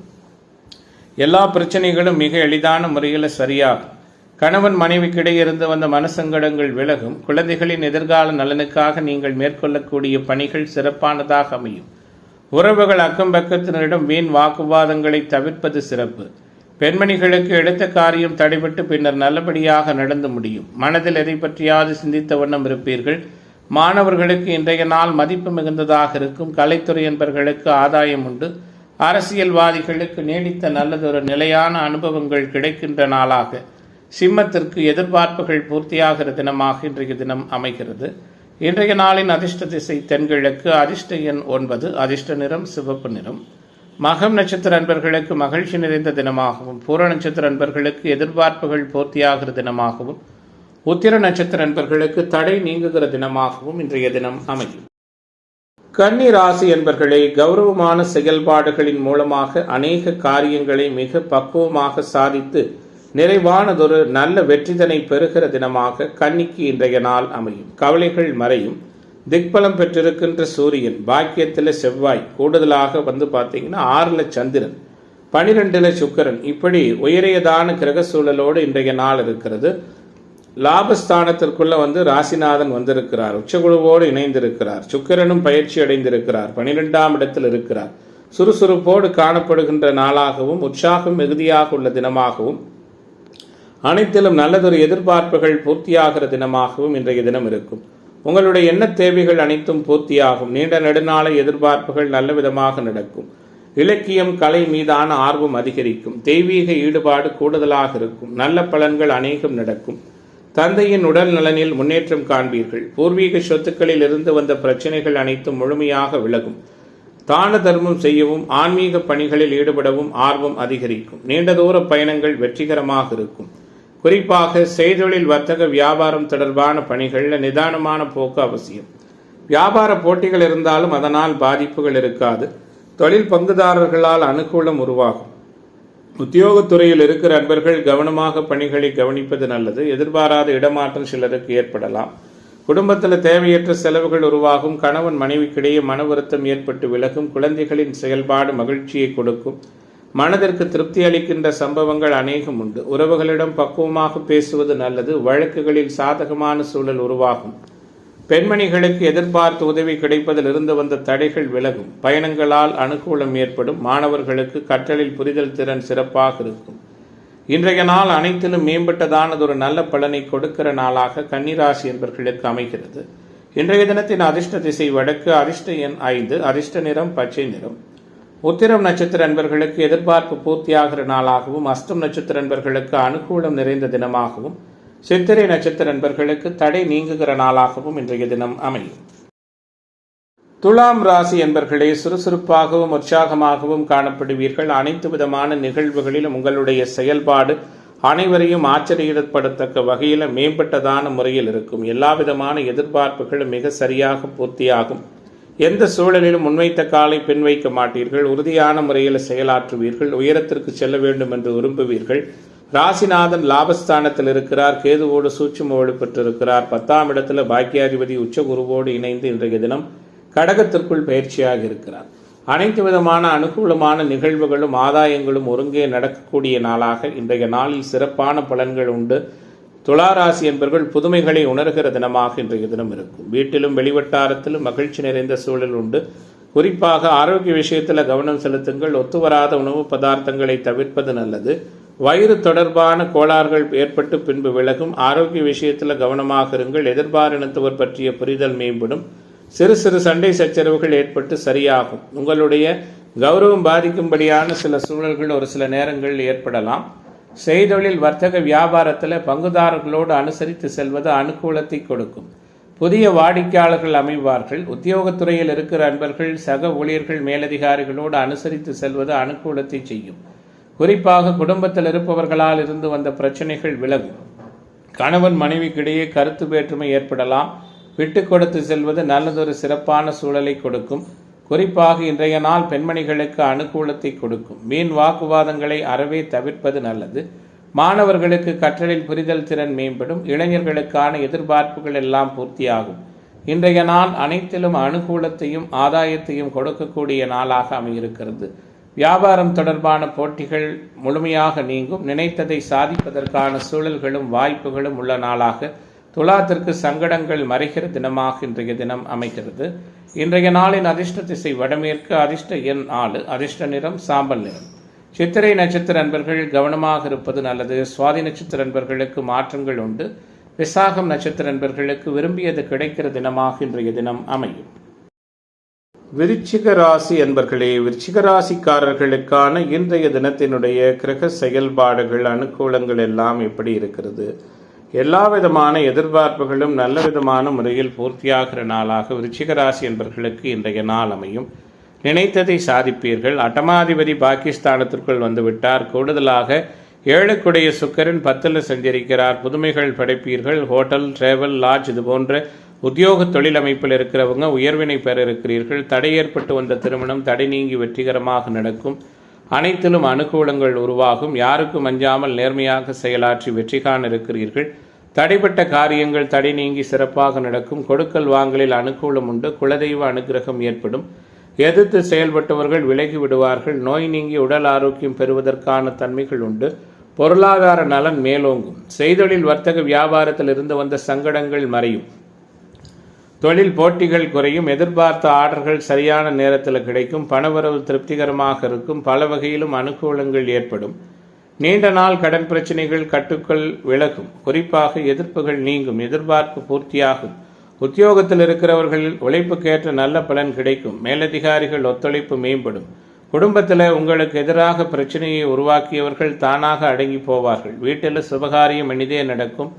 எல்லா பிரச்சனைகளும் மிக எளிதான முறையில் சரியாகும். கணவன் மனைவிக்கிடையே இருந்து வந்த மனசங்கடங்கள் விலகும். குழந்தைகளின் எதிர்கால நலனுக்காக நீங்கள் மேற்கொள்ளக்கூடிய பணிகள் சிறப்பானதாக அமையும். உறவுகள் அக்கம் பக்கத்தினரிடம் வீண் வாக்குவாதங்களை தவிர்ப்பது சிறப்பு. பெண்மணிகளுக்கு எடுத்த காரியம் தடைபட்டு பின்னர் நல்லபடியாக நடந்து முடியும். மனதில் எதை பற்றியாவது சிந்தித்த வண்ணம் இருப்பீர்கள். மாணவர்களுக்கு இன்றைய நாள் மதிப்பு மிகுந்ததாக இருக்கும். கலைத்துறை என்பவர்களுக்கு ஆதாயம் உண்டு. அரசியல்வாதிகளுக்கு நீடித்த நல்லதொரு நிலையான அனுபவங்கள் கிடைக்கின்ற நாளாக சிம்மத்திற்கு எதிர்பார்ப்புகள் பூர்த்தியாகிற தினமாக இன்றைய தினம் அமைகிறது. இன்றைய நாளின் அதிர்ஷ்ட திசை தென்கிழக்கு. அதிர்ஷ்ட எண் 9. அதிர்ஷ்ட நிறம் சிவப்பு நிறம். மகம் நட்சத்திர அன்பர்களுக்கு மகிழ்ச்சி நிறைந்த தினமாகவும், பூர நட்சத்திர அன்பர்களுக்கு எதிர்பார்ப்புகள் பூர்த்தியாகிற தினமாகவும், உத்திர நட்சத்திர அன்பர்களுக்கு தடை நீங்குகிற தினமாகவும் இன்றைய தினம் அமையும். கன்னி ராசி என்பர்களே, கௌரவமான செயல்பாடுகளின் மூலமாக அநேக காரியங்களை மிக பக்குவமாக சாதித்து நிறைவானதொரு நல்ல வெற்றிதனை பெறுகிற தினமாக கன்னிக்கு இன்றைய நாள் அமையும். கவலைகள் மறையும். திக்பலம் பெற்றிருக்கின்ற சூரியன், பாக்கியத்தில் செவ்வாய், கூடுதலாக பார்த்தீங்கன்னா 6ல் சந்திரன், 12ல் சுக்கிரன், இப்படி உயரியதான கிரக சூழலோடு இன்றைய நாள் இருக்கிறது. லாபஸ்தானத்திற்குள்ள ராசிநாதன் வந்திருக்கிறார். உச்சகுழுவோடு இணைந்திருக்கிறார். சுக்கிரனும் பயிற்சி அடைந்திருக்கிறார். 12ஆம் இடத்தில் இருக்கிறார். சுறுசுறுப்போடு காணப்படுகின்ற நாளாகவும் உற்சாகம் மிகுதியாக உள்ள தினமாகவும் அனைத்திலும் நல்லதொரு எதிர்பார்ப்புகள் பூர்த்தியாகிற தினமாகவும் இன்றைய தினம் இருக்கும். உங்களுடைய எண்ண தேவைகள் அனைத்தும் பூர்த்தியாகும். நீண்ட நெடுநாள எதிர்பார்ப்புகள் நல்ல விதமாக நடக்கும். இலக்கியம் கலை மீதான ஆர்வம் அதிகரிக்கும். தெய்வீக ஈடுபாடு கூடுதலாக இருக்கும். நல்ல பலன்கள் அநேகம் நடக்கும். தந்தையின் உடல் நலனில் முன்னேற்றம் காண்பீர்கள். பூர்வீக சொத்துக்களில் இருந்து வந்த பிரச்சனைகள் அனைத்தும் முழுமையாக விலகும். தான தர்மம் செய்யவும் ஆன்மீக பணிகளில் ஈடுபடவும் ஆர்வம் அதிகரிக்கும். நீண்ட தூர பயணங்கள் வெற்றிகரமாக இருக்கும். குறிப்பாக செய்தொழில் வர்த்தக வியாபாரம் தொடர்பான பணிகளில் நிதானமான போக்கு அவசியம். வியாபார போட்டிகள் இருந்தாலும் அதனால் பாதிப்புகள் இருக்காது. தொழில் பங்குதாரர்களால் அனுகூலம் உருவாகும். உத்தியோகத்துறையில் இருக்கிற அன்பர்கள் கவனமாக பணிகளை கவனிப்பது நல்லது. எதிர்பாராத இடமாற்றம் சிலருக்கு ஏற்படலாம். குடும்பத்தில் தேவையற்ற செலவுகள் உருவாகும். கணவன் மனைவிக்கிடையே மன வருத்தம் ஏற்பட்டு விலகும். குழந்தைகளின் செயல்பாடு மகிழ்ச்சியை கொடுக்கும். மனதிற்கு திருப்தி அளிக்கின்ற சம்பவங்கள் அநேகம் உண்டு. உறவுகளிடம் பக்குவமாக பேசுவது நல்லது. வழக்குகளில் சாதகமான சூழல் உருவாகும். பெண்மணிகளுக்கு எதிர்பார்த்த உதவி கிடைப்பதில் இருந்து வந்த தடைகள் விலகும். பயணங்களால் அனுகூலம் ஏற்படும். மாணவர்களுக்கு கற்றலில் புரிதல் திறன் சிறப்பாக இருக்கும். இன்றைய நாள் அனைத்திலும் மேம்பட்டதானதொரு நல்ல பலனை கொடுக்கிற நாளாக கன்னிராசி என்பவர்களுக்கு அமைகிறது. இன்றைய தினத்தின் அதிர்ஷ்ட திசை வடக்கு. அதிர்ஷ்ட எண் 5. அதிர்ஷ்ட நிறம் பச்சை நிறம். உத்திரம் நட்சத்திர அன்பர்களுக்கு எதிர்பார்ப்பு பூர்த்தியாகிற நாளாகவும், அஸ்தம் நட்சத்திர அன்பர்களுக்கு அனுகூலம் நிறைந்த தினமாகவும், சித்திரை நட்சத்திர அன்பர்களுக்கு தடை நீங்குகிற நாளாகவும் இன்றைய தினம் அமையும். துலாம் ராசி என்பர்களே, சுறுசுறுப்பாகவும் உற்சாகமாகவும் காணப்படுவீர்கள். அனைத்து விதமான நிகழ்வுகளிலும் உங்களுடைய செயல்பாடு அனைவரையும் ஆச்சரியப்படுத்தக்க வகையில் மேம்பட்டதான முறையில் இருக்கும். எல்லா விதமான எதிர்பார்ப்புகளும் மிக சரியாக பூர்த்தியாகும். எந்த சூழலிலும் முன்வைத்த காலை பின் வைக்க மாட்டீர்கள். உறுதியான முறையில் செயலாற்றுவீர்கள். உயரத்திற்கு செல்ல வேண்டும் என்று விரும்புவீர்கள். ராசிநாதன் லாபஸ்தானத்தில் இருக்கிறார். கேதுவோடு சூட்சுமோடு பெற்றிருக்கிறார். 10ஆம் இடத்துல பாக்கியாதிபதி உச்சகுருவோடு இணைந்து இன்றைய தினம் கடகத்திற்குள் பயிற்சியாக இருக்கிறார். அனைத்து விதமான அனுகூலமான நிகழ்வுகளும் ஆதாயங்களும் ஒருங்கே நடக்கக்கூடிய நாளாக இன்றைய நாளில் சிறப்பான பலன்கள் உண்டு. துளாராசி என்பவர்கள் புதுமைகளை உணர்கிற தினமாக இன்றைய தினம் இருக்கும். வீட்டிலும் வெளிவட்டாரத்திலும் மகிழ்ச்சி நிறைந்த சூழல் உண்டு. குறிப்பாக ஆரோக்கிய விஷயத்தில் கவனம் செலுத்துங்கள். ஒத்துவராத உணவு பதார்த்தங்களை தவிர்ப்பது நல்லது. வயிறு தொடர்பான கோளாறுகள் ஏற்பட்டு பின்பு விலகும். ஆரோக்கிய விஷயத்தில் கவனமாக இருங்கள். எதிர்பாரினத்தவர் பற்றிய புரிதல் மேம்படும். சிறு சிறு சண்டை சச்சரவுகள் ஏற்பட்டு சரியாகும். உங்களுடைய கௌரவம் பாதிக்கும்படியான சில சூழல்கள் ஒரு சில நேரங்கள் ஏற்படலாம். செய்தொழில் வர்த்தக வியாபாரத்தில் பங்குதாரர்களோடு அனுசரித்து செல்வது அனுகூலத்தை கொடுக்கும். புதிய வாடிக்கையாளர்கள் அமைவார்கள். உத்தியோகத்துறையில் இருக்கிற அன்பர்கள் சக ஊழியர்கள் மேலதிகாரிகளோடு அனுசரித்து செல்வது அனுகூலத்தை செய்யும். குறிப்பாக குடும்பத்தில் இருப்பவர்களால் இருந்து வந்த பிரச்சனைகள் விலகும். கணவன் மனைவிக்கிடையே கருத்து வேற்றுமை ஏற்படலாம். விட்டு கொடுத்து செல்வது நல்லதொரு சிறப்பான சூழலை கொடுக்கும். குறிப்பாக இன்றைய நாள் பெண்மணிகளுக்கு அனுகூலத்தை கொடுக்கும். வீண் வாக்குவாதங்களை அறவே தவிர்ப்பது நல்லது. மாணவர்களுக்கு கற்றலில் புரிதல் திறன் மேம்படும். இளைஞர்களுக்கான எதிர்பார்ப்புகள் எல்லாம் பூர்த்தியாகும். இன்றைய நாள் அனைத்திலும் அனுகூலத்தையும் ஆதாயத்தையும் கொடுக்கக்கூடிய நாளாக அமையிருக்கிறது. வியாபாரம் தொடர்பான போட்டிகள் முழுமையாக நீங்கும். நினைத்ததை சாதிப்பதற்கான சூழல்களும் வாய்ப்புகளும் உள்ள நாளாக துலாத்திற்கு சங்கடங்கள் மறைகிற தினமாக இன்றைய தினம் அமைகிறது. இன்றைய நாளின் அதிர்ஷ்ட திசை வடமேற்கு. அதிர்ஷ்ட எண் 4. அதிர்ஷ்ட நிறம் சாம்பல் நிறம். சித்திரை நட்சத்திர அன்பர்கள் கவனமாக இருப்பது நல்லது. சுவாதி நட்சத்திர அன்பர்களுக்கு மாற்றங்கள் உண்டு. விசாகம் நட்சத்திர அன்பர்களுக்கு விரும்பியது கிடைக்கிற தினமாக இன்றைய தினம் அமையும். விருச்சிக ராசி அன்பர்களே, விருச்சிக ராசிக்காரர்களுக்கான இன்றைய தினத்தினுடைய கிரக செயல்பாடுகள் அனுகூலங்கள் எல்லாம் எப்படி இருக்கிறது? எல்லா விதமான எதிர்பார்ப்புகளும் நல்ல விதமான முறையில் பூர்த்தியாகிற நாளாக விருச்சிக ராசி என்பவர்களுக்கு இன்றைய நாள் அமையும். நினைத்ததை சாதிப்பீர்கள். அட்டமாதிபதி பாகிஸ்தானத்திற்குள் வந்துவிட்டார். கூடுதலாக 7க்குடைய சுக்கிரன் 10ல் சஞ்சரிக்கிறார். புதுமைகள் படைப்பீர்கள். ஹோட்டல், டிராவல், லாட்ஜ் இது போன்ற உத்தியோக தொழில் அமைப்பில் இருக்கிறவங்க உயர்வினை பெற இருக்கிறீர்கள். தடை ஏற்பட்டு வந்த திருமணம் தடை நீங்கி வெற்றிகரமாக நடக்கும். அனைத்திலும் அனுகூலங்கள் உருவாகும். யாருக்கும் அஞ்சாமல் நேர்மையாக செயலாற்றி வெற்றி காண இருக்கிறீர்கள். தடைப்பட்ட காரியங்கள் தடை நீங்கி சிறப்பாக நடக்கும். கொடுக்கல் வாங்கலில் அனுகூலம் உண்டு. குலதெய்வ அனுகிரகம் ஏற்படும். எதிர்த்து செயல்பட்டவர்கள் விலகி விடுவார்கள். நோய் நீங்கி உடல் ஆரோக்கியம் பெறுவதற்கான தன்மைகள் உண்டு. பொருளாதார நலன் மேலோங்கும். செய்தொழில் வர்த்தக வியாபாரத்தில் இருந்து வந்த சங்கடங்கள் மறையும். தொழில் போட்டிகள் குறையும். எதிர்பார்த்த ஆர்டர்கள் சரியான நேரத்தில் கிடைக்கும். பணவரவு திருப்திகரமாக இருக்கும். பல வகையிலும் அனுகூலங்கள் ஏற்படும். நீண்ட நாள் கடன் பிரச்சனைகள் கட்டுக்குள் விலகும். குறிப்பாக எதிர்ப்புகள் நீங்கும். எதிர்பார்ப்பு பூர்த்தியாகும். உத்தியோகத்தில் இருக்கிறவர்கள் உழைப்புக்கேற்ற நல்ல பலன் கிடைக்கும். மேலதிகாரிகள் ஒத்துழைப்பு மேம்படும். குடும்பத்தில் உங்களுக்கு எதிராக பிரச்சனையை உருவாக்கியவர்கள் தானாக அடங்கி போவார்கள். வீட்டில் சுபகாரியம் இனிதே நடக்கும்.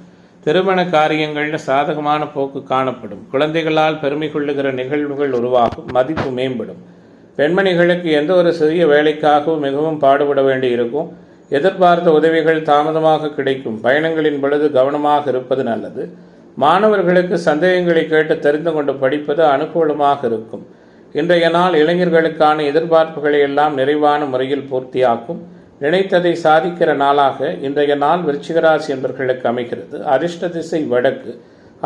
திருமண காரியங்களில் சாதகமான போக்கு காணப்படும். குழந்தைகளால் பெருமை கொள்ளுகிற நிகழ்வுகள் உருவாகும். மதிப்பு மேம்படும். பெண்மணிகளுக்கு எந்த ஒரு சிறிய வேலைக்காகவும் மிகவும் பாடுபட வேண்டி இருக்கும். எதிர்பார்த்த உதவிகள் தாமதமாக கிடைக்கும். பயணங்களின் பொழுது கவனமாக இருப்பது நல்லது. மாணவர்களுக்கு சந்தேகங்களை கேட்டு தெரிந்து கொண்டு படிப்பது அனுகூலமாக இருக்கும். இன்றைய நாள் இளைஞர்களுக்கான எதிர்பார்ப்புகளை எல்லாம் நிறைவான முறையில் பூர்த்தியாக்கும். நினைத்ததை சாதிக்கிற நாளாக இன்றைய நாள் விருச்சிக ராசி என்பவர்களுக்கு அமைகிறது. அதிர்ஷ்ட திசை வடக்கு.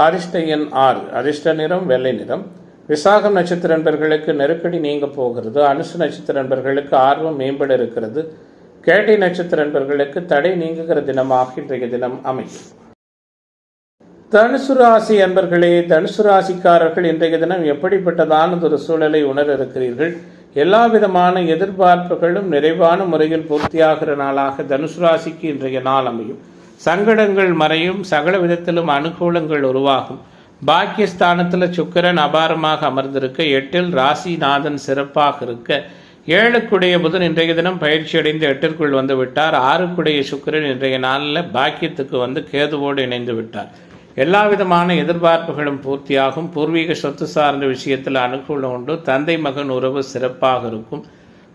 அதிர்ஷ்ட எண் 6. அதிர்ஷ்ட நிறம் வெள்ளை நிறம். விசாகம் நட்சத்திர நண்பர்களுக்கு நெருக்கடி நீங்க போகிறது. அனுசு நட்சத்திர நண்பர்களுக்கு ஆர்வம் மேம்பட இருக்கிறது. கேட்டை நட்சத்திர நண்பர்களுக்கு தடை நீங்குகிற தினமாக இன்றைய தினம் அமையும். தனுசு ராசி அன்பர்களே, தனுசு ராசிக்காரர்கள் இன்றைய தினம் எப்படிப்பட்டதான ஒரு சூழலை உணர இருக்கிறீர்கள்? எல்லா விதமான எதிர்பார்ப்புகளும் நிறைவான முறையில் பூர்த்தியாகிற நாளாக தனுசு ராசிக்கு இன்றைய நாள் அமையும். சங்கடங்கள் மறையும். சகல விதத்திலும் அனுகூலங்கள் உருவாகும். பாக்கியஸ்தானத்தில் சுக்கிரன் அபாரமாக அமர்ந்திருக்க, 8ல் ராசிநாதன் சிறப்பாக இருக்க, 7க்குடைய புதன் இன்றைய தினம் பயிற்சி அடைந்து 8ற்குள் வந்து விட்டார். 6க்குடைய சுக்கிரன் இன்றைய நாளில் பாக்கியத்துக்கு வந்து கேதுவோடு இணைந்து விட்டார். எல்லா விதமான எதிர்பார்ப்புகளும் பூர்த்தியாகும். பூர்வீக சொத்து சார்ந்த விஷயத்தில் அனுகூலம் உண்டு. தந்தை மகன் உறவு சிறப்பாக இருக்கும்.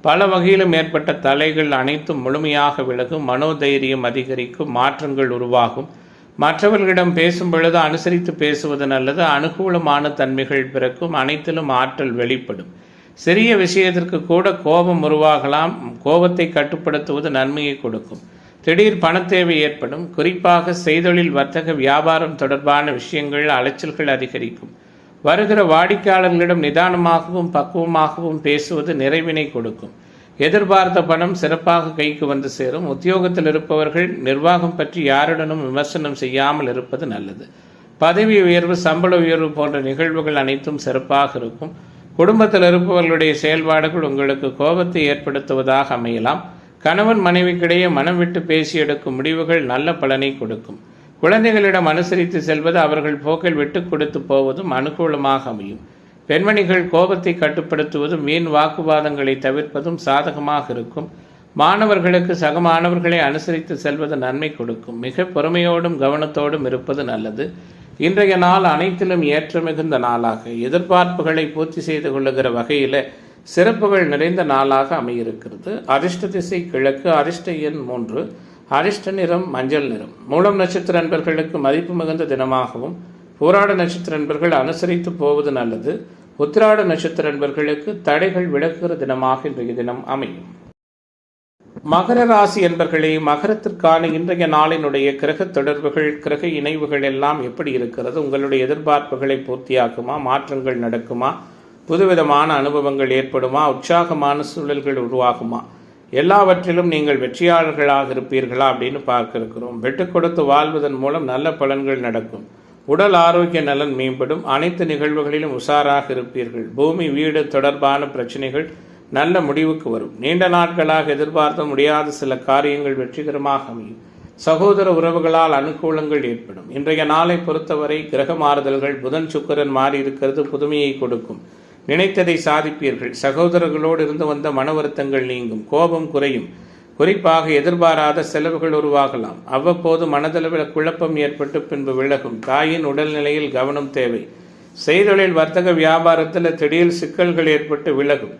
பல வகையிலும் ஏற்பட்ட தலைகள் அனைத்தும் முழுமையாக விலகும். மனோதைரியம் அதிகரிக்கும். மாற்றங்கள் உருவாகும். மற்றவர்களிடம் பேசும் பொழுது அனுசரித்து பேசுவது நல்லது. அனுகூலமான தன்மைகள் பிறக்கும். அனைத்திலும் ஆற்றல் வெளிப்படும். சிறிய விஷயத்திற்கு கூட கோபம் உருவாகலாம். கோபத்தை கட்டுப்படுத்துவது நன்மையை கொடுக்கும். திடீர் பணத்தேவை ஏற்படும். குறிப்பாக செய்தொழில் வர்த்தக வியாபாரம் தொடர்பான விஷயங்கள் அலைச்சல்கள் அதிகரிக்கும். வருகிற வாடிக்கையாளர்களிடம் நிதானமாகவும் பக்குவமாகவும் பேசுவது நிறைவினை கொடுக்கும். எதிர்பார்த்த பணம் சிறப்பாக கைக்கு வந்து சேரும். உத்தியோகத்தில் இருப்பவர்கள் நிர்வாகம் பற்றி யாருடனும் விமர்சனம் செய்யாமல் இருப்பது நல்லது. பதவி உயர்வு, சம்பள உயர்வு போன்ற நிகழ்வுகள் அனைத்தும் சிறப்பாக இருக்கும். குடும்பத்தில் இருப்பவர்களுடைய செயல்பாடுகள் உங்களுக்கு கோபத்தை ஏற்படுத்துவதாக அமையலாம். கணவன் மனைவிக்கிடையே மனம் விட்டு பேசி எடுக்கும் முடிவுகள் நல்ல பலனை கொடுக்கும். குழந்தைகளிடம் அனுசரித்து செல்வது, அவர்கள் போக்கில் விட்டு கொடுத்து போவதும் அனுகூலமாக அமையும். பெண்மணிகள் கோபத்தை கட்டுப்படுத்துவதும் வீண் வாக்குவாதங்களை தவிர்ப்பதும் சாதகமாக இருக்கும். மாணவர்களுக்கு சக மாணவர்களை அனுசரித்து செல்வது நன்மை கொடுக்கும். மிக பொறுமையோடும் கவனத்தோடும் இருப்பது நல்லது. இன்றைய நாள் அனைத்திலும் ஏற்ற மிகுந்த நாளாக, எதிர்பார்ப்புகளை பூர்த்தி செய்து கொள்ளுகிற வகையில் சிறப்புகள் நிறைந்த நாளாக அமையிருக்கிறது. அதிர்ஷ்ட திசை கிழக்கு, அதிர்ஷ்ட எண் 3, அதிர்ஷ்ட நிறம் மஞ்சள் நிறம். மூலம் நட்சத்திர அன்பர்களுக்கு மதிப்பு மிகுந்த தினமாகவும், பூராட நட்சத்திர அன்பர்கள் அனுசரித்து போவது நல்லது. உத்திராட நட்சத்திர அன்பர்களுக்கு தடைகள் விலகுகிற தினமாக இன்றைய தினம் அமையும். மகர ராசி என்பர்களே, மகரத்திற்கான இன்றைய நாளினுடைய கிரக தொடர்புகள், கிரக இணைவுகள் எல்லாம் எப்படி இருக்கிறது? உங்களுடைய எதிர்பார்ப்புகளை பூர்த்தியாக்குமா? மாற்றங்கள் நடக்குமா? புதுவிதமான அனுபவங்கள் ஏற்படுமா? உற்சாகமான சூழல்கள் உருவாகுமா? எல்லாவற்றிலும் நீங்கள் வெற்றியாளர்களாக இருப்பீர்களா அப்படின்னு பார்க்க இருக்கிறோம். விட்டு கொடுத்து வாழ்வதன் மூலம் நல்ல பலன்கள் நடக்கும். உடல் ஆரோக்கிய நலன் மேம்படும். அனைத்து நிகழ்வுகளிலும் உஷாராக இருப்பீர்கள். பூமி வீடு தொடர்பான பிரச்சனைகள் நல்ல முடிவுக்கு வரும். நீண்ட நாட்களாக எதிர்பார்க்க முடியாத சில காரியங்கள் வெற்றிகரமாக அமையும். சகோதர உறவுகளால் அனுகூலங்கள் ஏற்படும். இன்றைய நாளை பொறுத்தவரை கிரக மாறுதல்கள், புதன் சுக்கிரன் மாறி இருக்கிறது, புதுமையை கொடுக்கும். நினைத்ததை சாதிப்பீர்கள். சகோதரர்களோடு இருந்து வந்த மன வருத்தங்கள் நீங்கும். கோபம் குறையும். குறிப்பாக எதிர்பாராத செலவுகள் உருவாகலாம். அவ்வப்போது மனதளவில் குழப்பம் ஏற்பட்டு பின்பு விலகும். தாயின் உடல்நிலையில் கவனம் தேவை. செய்தொழில் வர்த்தக வியாபாரத்தில் திடீர் சிக்கல்கள் ஏற்பட்டு விலகும்.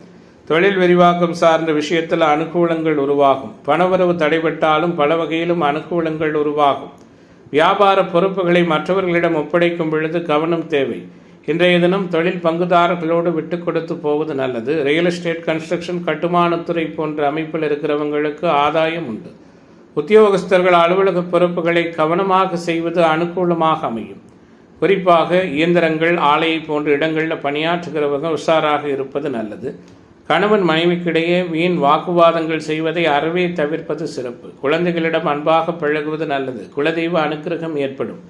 தொழில் விரிவாக்கம் சார்ந்த விஷயத்தில் அனுகூலங்கள் உருவாகும். பணவரவு தடைபட்டாலும் பல வகையிலும் அனுகூலங்கள் உருவாகும். வியாபார பொறுப்புகளை மற்றவர்களிடம் ஒப்படைக்கும் பொழுது கவனம் தேவை. இன்றைய தினம் தொழில் பங்குதாரர்களோடு விட்டு கொடுத்து போவது நல்லது. ரியல் எஸ்டேட், கன்ஸ்ட்ரக்ஷன், கட்டுமானத்துறை போன்ற அமைப்பில் இருக்கிறவங்களுக்கு ஆதாயம் உண்டு. உத்தியோகஸ்தர்கள் அலுவலக பொறுப்புகளை கவனமாக செய்வது அனுகூலமாக அமையும். குறிப்பாக இயந்திரங்கள், ஆலையை போன்ற இடங்களில் பணியாற்றுகிறவங்க உஷாராக இருப்பது நல்லது. கணவன் மனைவிக்கிடையே வீண் வாக்குவாதங்கள் செய்வதை அறவே தவிர்ப்பது சிறப்பு. குழந்தைகளிடம் அன்பாக பழகுவது நல்லது. குலதெய்வ அனுக்கிரகம் ஏற்படும்.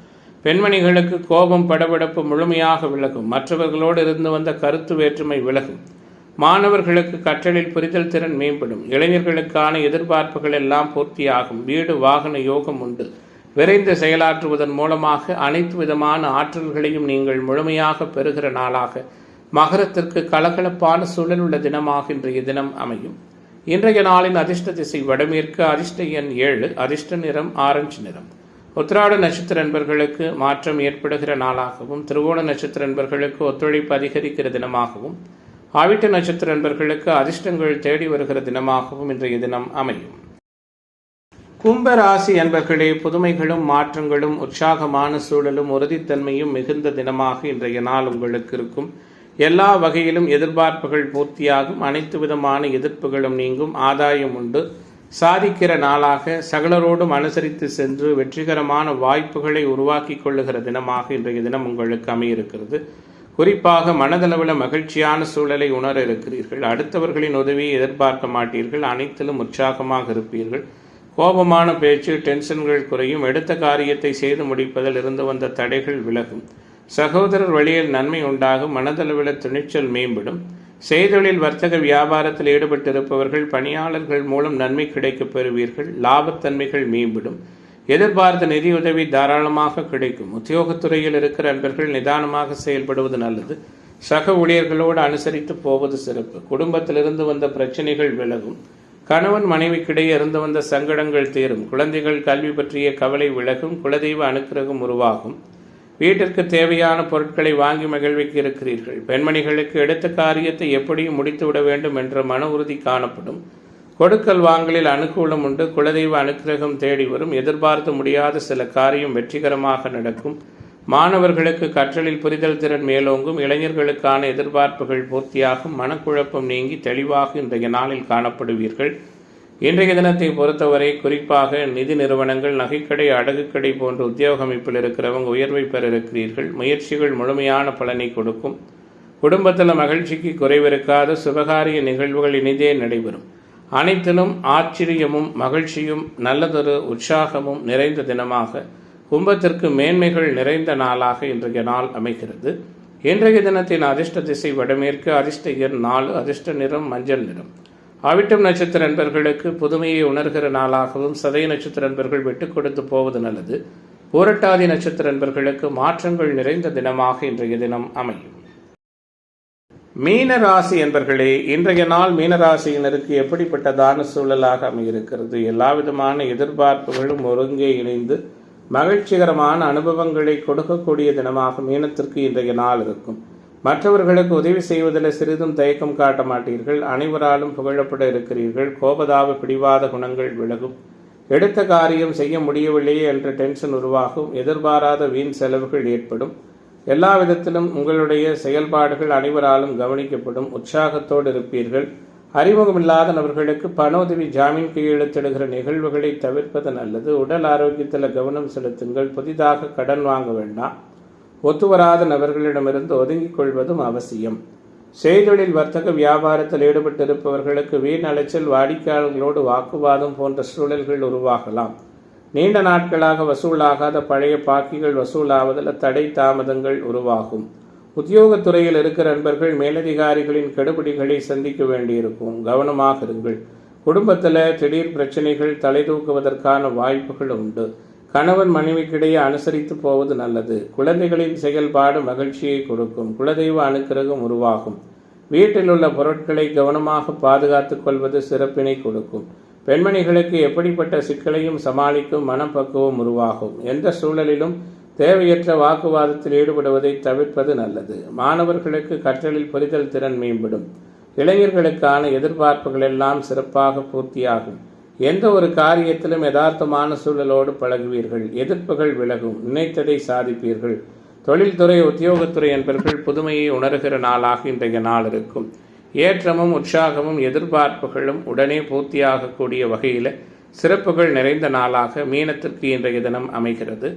பெண்மணிகளுக்கு கோபம், படபடப்பு முழுமையாக விலகும். மற்றவர்களோடு இருந்து வந்த கருத்து வேற்றுமை விலகும். மாணவர்களுக்கு கற்றலில் புரிதல் திறன் மேம்படும். இளைஞர்களுக்கான எதிர்பார்ப்புகள் எல்லாம் பூர்த்தியாகும். வீடு வாகன யோகம் உண்டு. விரைந்து செயலாற்றுவதன் மூலமாக அனைத்து விதமான ஆற்றல்களையும் நீங்கள் முழுமையாக பெறுகிற நாளாக மகரத்திற்கு கலகலப்பான சூழல் உள்ள தினமாக இன்றைய தினம் அமையும். இன்றைய நாளின் அதிர்ஷ்ட திசை வடமேற்கு, அதிர்ஷ்ட எண் 7, அதிர்ஷ்ட நிறம் ஆரஞ்சு நிறம். உத்திராட நட்சத்திர அன்பர்களுக்கு மாற்றம் ஏற்படுகிற நாளாகவும், திருவோண நட்சத்திர அன்பர்களுக்கு ஒத்துழைப்பு அதிகரிக்கிற தினமாகவும், ஆவிட்ட நட்சத்திர அன்பர்களுக்கு அதிர்ஷ்டங்கள் தேடி வருகிற தினமாகவும் இன்றைய தினம் அமையும். கும்ப ராசி அன்பர்களே, புதுமைகளும் மாற்றங்களும் உற்சாகமான சூழலும் உறுதித்தன்மையும் மிகுந்த தினமாக இன்றைய நாள் உங்களுக்கு இருக்கும். எல்லா வகையிலும் எதிர்பார்ப்புகள் பூர்த்தியாகும். அனைத்து விதமான எதிர்ப்புகளும் நீங்கும். ஆதாயம் உண்டு. சாதிக்கிற நாளாக சகலரோடும் அனுசரித்து சென்று வெற்றிகரமான வாய்ப்புகளை உருவாக்கி கொள்ளுகிற தினமாக இன்றைய தினம் உங்களுக்கு அமையிருக்கிறது. குறிப்பாக மனதளவில் மகிழ்ச்சியான சூழலை உணர இருக்கிறீர்கள். அடுத்தவர்களின் உதவியை எதிர்பார்க்க மாட்டீர்கள். அனைத்திலும் உற்சாகமாக இருப்பீர்கள். கோபமான பேச்சு, டென்ஷன்கள் குறையும். எடுத்த காரியத்தை செய்து முடிப்பதில் இருந்து வந்த தடைகள் விலகும். சகோதரர் வழியில் நன்மை உண்டாகும். மனதளவில் துணிச்சல் மேம்படும். செய்தொழில் வர்த்தக வியாபாரத்தில் ஈடுபட்டிருப்பவர்கள் பணியாளர்கள் மூலம் நன்மை கிடைக்கப் பெறுவீர்கள். லாபத்தன்மைகள் மேம்படும். எதிர்பார்த்த நிதியுதவி தாராளமாக கிடைக்கும். உத்தியோகத்துறையில் இருக்கிற அன்பர்கள் நிதானமாக செயல்படுவது நல்லது. சக ஊழியர்களோடு அனுசரித்து போவது சிறப்பு. குடும்பத்திலிருந்து வந்த பிரச்சனைகள் விலகும். கணவன் மனைவிக்கிடையே இருந்து வந்த சங்கடங்கள் தீரும். குழந்தைகள் கல்வி பற்றிய கவலை விலகும். குலதெய்வ அனுக்கிரகம் உருவாகும். வீட்டிற்கு தேவையான பொருட்களை வாங்கி மகிழ்விக்க இருக்கிறீர்கள். பெண்மணிகளுக்கு எடுத்த காரியத்தை எப்படியும் முடித்துவிட வேண்டும் என்ற மன உறுதி காணப்படும். கொடுக்கல் வாங்கலில் அனுகூலம் உண்டு. குலதெய்வ அனுக்கிரகம் தேடி வரும். எதிர்பார்க்க முடியாத சில காரியம் வெற்றிகரமாக நடக்கும். மாணவர்களுக்கு கற்றலில் புரிதல் திறன் மேலோங்கும். இளைஞர்களுக்கான எதிர்பார்ப்புகள் பூர்த்தியாகும். மனக்குழப்பம் நீங்கி தெளிவாக இன்றைய நாளில் காணப்படுவீர்கள். இன்றைய தினத்தை பொறுத்தவரை குறிப்பாக நிதி நிறுவனங்கள், நகைக்கடை, அடகுக்கடை போன்ற உத்தியோக அமைப்பில் இருக்கிறவங்க உயர்வை பெற இருக்கிறீர்கள். முயற்சிகள் முழுமையான பலனை கொடுக்கும். குடும்பத்தில் மகிழ்ச்சிக்கு குறைவிருக்காத சுபகாரிய நிகழ்வுகள் இனிதே நடைபெறும். அனைத்திலும் ஆச்சரியமும் மகிழ்ச்சியும் நல்லதொரு உற்சாகமும் நிறைந்த தினமாக, கும்பத்திற்கு மேன்மைகள் நிறைந்த நாளாக இன்றைய நாள் அமைகிறது. இன்றைய தினத்தின் அதிர்ஷ்ட திசை வடமேற்கு, அதிர்ஷ்ட எண் 4, அதிர்ஷ்ட நிறம் மஞ்சள் நிறம். அவிட்டம் நட்சத்திர அன்பர்களுக்கு புதுமையை உணர்கிற நாளாகவும், சதய நட்சத்திர அன்பர்கள் விட்டு கொடுத்து போவது நல்லது. பூரட்டாதி நட்சத்திர அன்பர்களுக்கு மாற்றங்கள் நிறைந்த தினமாக இன்றைய தினம் அமையும். மீன ராசி என்பர்களே, இன்றைய நாள் மீனராசியினருக்கு எப்படிப்பட்டதான சூழலாக அமைகிறது? எல்லா விதமான எதிர்பார்ப்புகளும் ஒருங்கே இணைந்து மகிழ்ச்சிகரமான அனுபவங்களை கொடுக்கக்கூடிய தினமாக மீனத்திற்கு இன்றைய நாள் இருக்கும். மற்றவர்களுக்கு உதவி செய்வதில் சிறிதும் தயக்கம் காட்ட மாட்டீர்கள். அனைவராலும் புகழப்பட இருக்கிறீர்கள். கோபதாப பிடிவாத குணங்கள் விலகும். எடுத்த காரியம் செய்ய முடியவில்லையே என்ற டென்ஷன் உருவாகும். எதிர்பாராத வீண் செலவுகள் ஏற்படும். எல்லா விதத்திலும் உங்களுடைய செயல்பாடுகள் அனைவராலும் கவனிக்கப்படும். உற்சாகத்தோடு இருப்பீர்கள். அறிமுகமில்லாத நபர்களுக்கு பண உதவி, ஜாமீன் கையெழுத்திடுகிற நிகழ்வுகளை தவிர்ப்பது நல்லது. உடல் ஆரோக்கியத்தில் கவனம் செலுத்துங்கள். புதிதாக கடன் வாங்க வேண்டாம். ஒத்துவராத நபர்களிடமிருந்து ஒதுங்கிக் கொள்வதும் அவசியம். செய்தொழில், வர்த்தக, வியாபாரத்தில் ஈடுபட்டிருப்பவர்களுக்கு வீண் அலைச்சல், வாடிக்கையாளர்களோடு வாக்குவாதம் போன்ற சூழல்கள் உருவாகலாம். நீண்ட நாட்களாக வசூலாகாத பழைய பாக்கிகள் வசூலாவதில் தடை தாமதங்கள் உருவாகும். உத்தியோகத்துறையில் இருக்கிற நண்பர்கள் மேலதிகாரிகளின் கெடுபிடிகளை சந்திக்க வேண்டியிருக்கும். கவனமாக இருங்கள். குடும்பத்தில் திடீர் பிரச்சனைகள் தலை தூக்குவதற்கான வாய்ப்புகள் உண்டு. கணவன் மனைவிக்கிடையே அனுசரித்து போவது நல்லது. குழந்தைகளின் செயல்பாடு மகிழ்ச்சியை கொடுக்கும். குலதெய்வ அனுக்கிரகம் உருவாகும். வீட்டில் உள்ள பொருட்களை கவனமாக பாதுகாத்துக் கொள்வது சிறப்பினை கொடுக்கும். பெண்மணிகளுக்கு எப்படிப்பட்ட சிக்கலையும் சமாளிக்கும் மனப்பக்குவம் உருவாகும். எந்த சூழலிலும் தேவையற்ற வாக்குவாதத்தில் ஈடுபடுவதை தவிர்ப்பது நல்லது. மாணவர்களுக்கு கற்றலில் புரிதல் திறன் மேம்படும். இளைஞர்களுக்கான எதிர்பார்ப்புகள் எல்லாம் சிறப்பாக பூர்த்தியாகும். எந்த ஒரு காரியத்திலும் யதார்த்தமான சூழலோடு பழகுவீர்கள். எதிர்ப்புகள் விலகும். நினைத்ததை சாதிப்பீர்கள். தொழில்துறை, உத்தியோகத்துறை என்பவர்கள் புதுமையை உணர்கிற நாளாக இன்றைய நாள் இருக்கும். ஏற்றமும் உற்சாகமும் எதிர்பார்ப்புகளும் உடனே பூர்த்தியாகக்கூடிய வகையில் சிறப்புகள் நிறைந்த நாளாக மீனத்திற்கு இன்றைய தினம் அமைகிறது.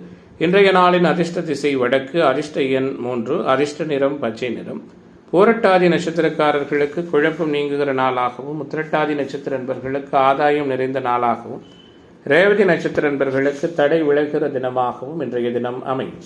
இன்றைய நாளின் அதிர்ஷ்ட திசை வடக்கு. அதிர்ஷ்ட எண் 3. அதிர்ஷ்ட நிறம் பச்சை நிறம். பூரட்டாதி நட்சத்திரக்காரர்களுக்கு குழப்பம் நீங்குகிற நாளாகவும், உத்திரட்டாதி நட்சத்திர நண்பர்களுக்கு ஆதாயம் நிறைந்த நாளாகவும், ரேவதி நட்சத்திர நண்பர்களுக்கு தடை விலகுகிற தினமாகவும் இன்றைய தினம் அமையும்.